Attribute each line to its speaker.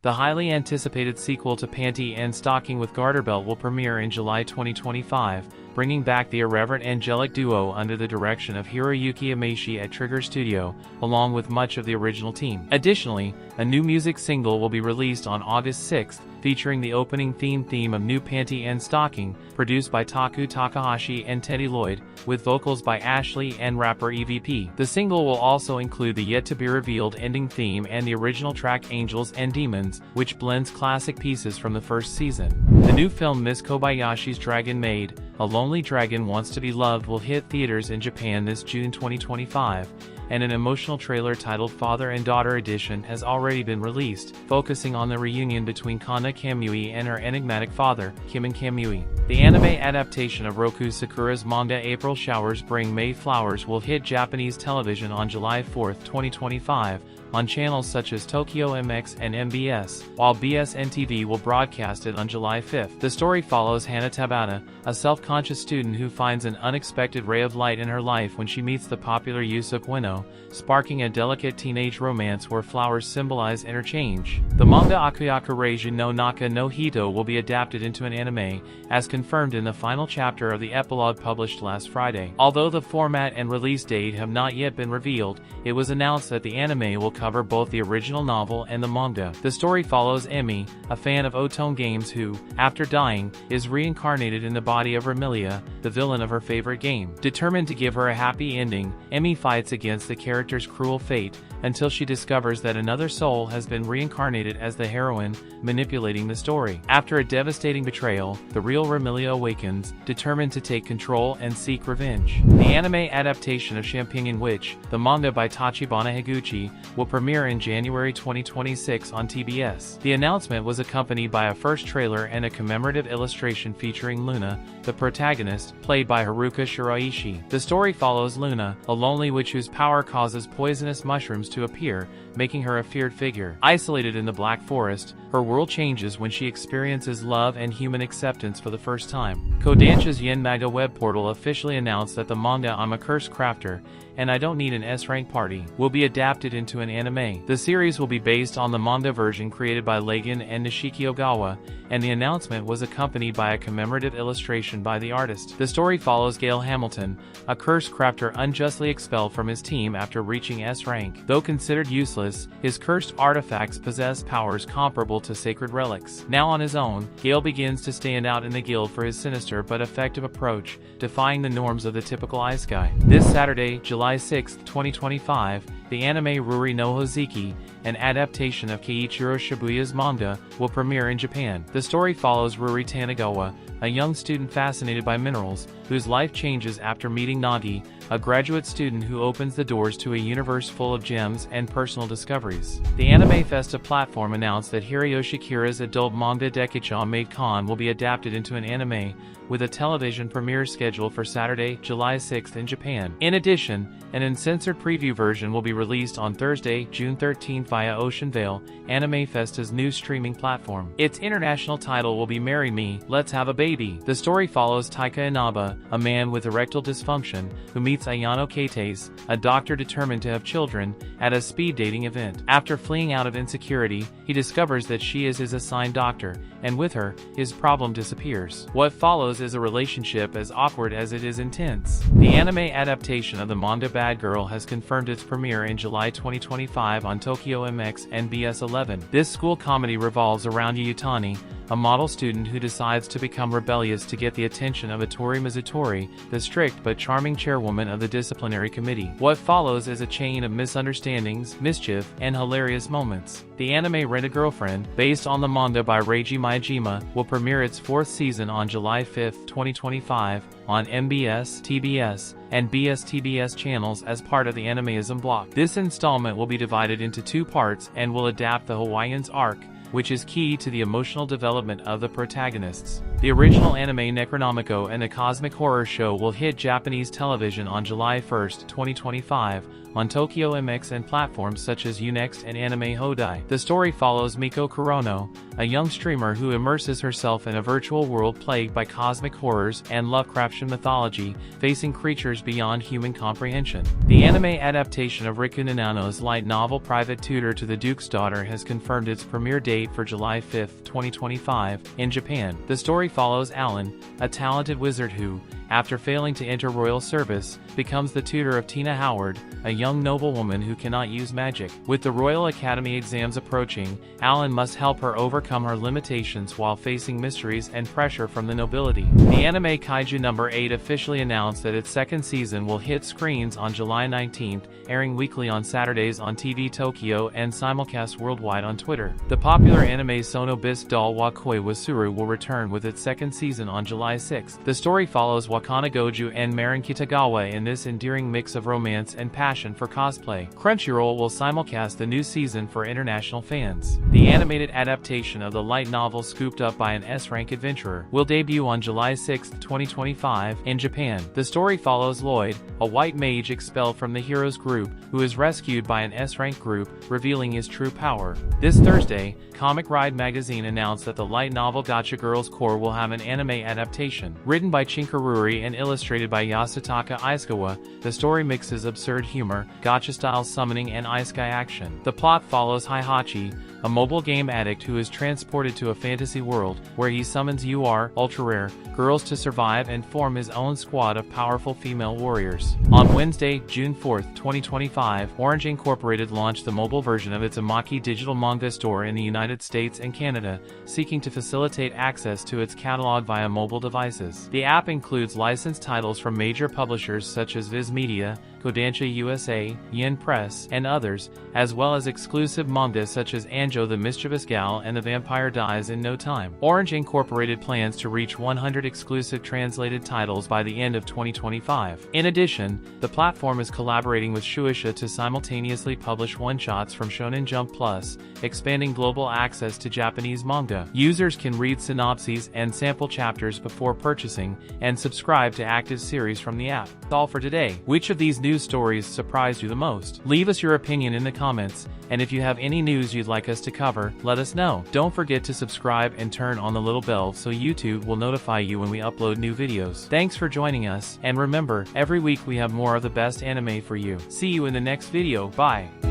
Speaker 1: The highly anticipated sequel to Panty and Stocking with Garter Belt will premiere in July 2025, bringing back the irreverent angelic duo under the direction of Hiroyuki Imaishi at Trigger Studio, along with much of the original team. Additionally, a new music single will be released on August 6th, featuring the opening theme of New Panty and Stocking, produced by Taku Takahashi and Teddy Lloyd, with vocals by Ashley and rapper EVP. The single will also include the yet-to-be-revealed ending theme and the original track Angels and Demons, which blends classic pieces from the first season. The new film Miss Kobayashi's Dragon Maid, A Lonely Dragon Wants to Be Loved will hit theaters in Japan this June 2025, and an emotional trailer titled Father and Daughter Edition has already been released, focusing on the reunion between Kana Kamui and her enigmatic father, Kimin Kamui. The anime adaptation of Roku Sakura's manga April Showers Bring May Flowers will hit Japanese television on July 4, 2025, on channels such as Tokyo MX and MBS, while BSN-TV will broadcast it on July 5. The story follows Hana Tabata, a self-conscious student who finds an unexpected ray of light in her life when she meets the popular Yusuke Ueno, sparking a delicate teenage romance where flowers symbolize interchange. The manga Akuyaku Reiju no Naka no Hito will be adapted into an anime, as confirmed in the final chapter of the epilogue published last Friday. Although the format and release date have not yet been revealed, it was announced that the anime will cover both the original novel and the manga. The story follows Emi, a fan of Otone games who, after dying, is reincarnated in the body of Remilia, the villain of her favorite game. Determined to give her a happy ending, Emi fights against the character's cruel fate, until she discovers that another soul has been reincarnated as the heroine, manipulating the story. After a devastating betrayal, the real Remilia awakens, determined to take control and seek revenge. The anime adaptation of Champignon Witch, the manga by Tachibana Higuchi, will premiere in January 2026 on TBS. The announcement was accompanied by a first trailer and a commemorative illustration featuring Luna, the protagonist, played by Haruka Shiraishi. The story follows Luna, a lonely witch whose power causes poisonous mushrooms to appear, making her a feared figure. Isolated in the Black Forest, her world changes when she experiences love and human acceptance for the first time. Kodansha's Yen Manga web portal officially announced that the manga I'm a Cursed Crafter, and I Don't Need an S-Rank Party will be adapted into an anime. The series will be based on the manga version created by Leigan and Nishiki Ogawa, and the announcement was accompanied by a commemorative illustration by the artist. The story follows Gail Hamilton, a Cursed Crafter unjustly expelled from his team after reaching S-Rank. Though considered useless, his cursed artifacts possess powers comparable to sacred relics. Now on his own, Gale begins to stand out in the guild for his sinister but effective approach, defying the norms of the typical ice guy. This Saturday, July 6, 2025, the anime Ruri no Hozeki, an adaptation of Keiichiro Shibuya's manga, will premiere in Japan. The story follows Ruri Tanagawa, a young student fascinated by minerals, whose life changes after meeting Nagi, a graduate student who opens the doors to a universe full of gems and personal discoveries. The Anime Festa platform announced that Hiroyoshi Kira's adult manga Dekicha Maid Con will be adapted into an anime, with a television premiere scheduled for Saturday, July 6th in Japan. In addition, an uncensored preview version will be released on Thursday, June 13th via Ocean Vale, Anime Festa's new streaming platform. Its international title will be Marry Me, Let's Have a Baby. The story follows Taika Inaba, a man with erectile dysfunction, who meets Ayano Kates, a doctor determined to have children, at a speed dating event. After fleeing out of insecurity, he discovers that she is his assigned doctor, and with her, his problem disappears. What follows is a relationship as awkward as it is intense. The anime adaptation of the manga Bad Girl has confirmed its premiere in July 2025 on Tokyo MX and BS11. This school comedy revolves around Yutani, a model student who decides to become rebellious to get the attention of Atori Mizutori, the strict but charming chairwoman of the disciplinary committee. What follows is a chain of misunderstandings, mischief, and hilarious moments. The anime Rent-A-Girlfriend, based on the manga by Reiji Miyajima, will premiere its fourth season on July 5, 2025, on MBS, TBS, and BS-TBS channels as part of the Animeism block. This installment will be divided into two parts and will adapt the Hawaiians arc, which is key to the emotional development of the protagonists. The original anime Necronomicon and the Cosmic Horror Show will hit Japanese television on July 1, 2025, on Tokyo MX and platforms such as Unext and Anime Hodai. The story follows Miko Kurono, a young streamer who immerses herself in a virtual world plagued by cosmic horrors and Lovecraftian mythology, facing creatures beyond human comprehension. The anime adaptation of Riku Nanano's light novel Private Tutor to the Duke's Daughter has confirmed its premiere date for July 5, 2025, in Japan. The story follows Alan, a talented wizard who, after failing to enter royal service, becomes the tutor of Tina Howard, a young noblewoman who cannot use magic. With the Royal Academy exams approaching, Alan must help her overcome her limitations while facing mysteries and pressure from the nobility. The anime Kaiju No. 8 officially announced that its second season will hit screens on July 19th, airing weekly on Saturdays on TV Tokyo and simulcast worldwide on Twitter. The popular anime Sono bis doll wa koi wa suru will return with its second season on July 6th. The story follows Wakana Goju and Marin Kitagawa in this endearing mix of romance and passion for cosplay. Crunchyroll will simulcast the new season for international fans. The animated adaptation of the light novel Scooped Up by an S-rank adventurer will debut on July 6, 2025, in Japan. The story follows Lloyd, a white mage expelled from the hero's group, who is rescued by an S-rank group, revealing his true power. This Thursday, Comic Ride magazine announced that the light novel Gacha Girls Core will have an anime adaptation. Written by Chinkaruri and illustrated by Yasutaka Iskawa, the story mixes absurd humor, gacha-style summoning and isekai action. The plot follows Heihachi, a mobile game addict who is transported to a fantasy world, where he summons ultra-rare girls to survive and form his own squad of powerful female warriors. On Wednesday, June 4, 2025, Orange Incorporated launched the mobile version of its Amaki digital manga store in the United States and Canada, seeking to facilitate access to its catalog via mobile devices. The app includes licensed titles from major publishers such as Viz Media, Kodansha USA, Yen Press, and others, as well as exclusive manga such as Anjo the Mischievous Gal and The Vampire Dies in No Time. Orange Incorporated plans to reach 100 exclusive translated titles by the end of 2025. In addition, the platform is collaborating with Shueisha to simultaneously publish one-shots from Shonen Jump Plus, expanding global access to Japanese manga. Users can read synopses and sample chapters before purchasing, and subscribe to active series from the app. That's all for today. Which of these news stories surprised you the most? Leave us your opinion in the comments, and if you have any news you'd like us to cover, let us know. Don't forget to subscribe and turn on the little bell so YouTube will notify you when we upload new videos. Thanks for joining us, and remember, every week we have more of the best anime for you. See you in the next video. Bye.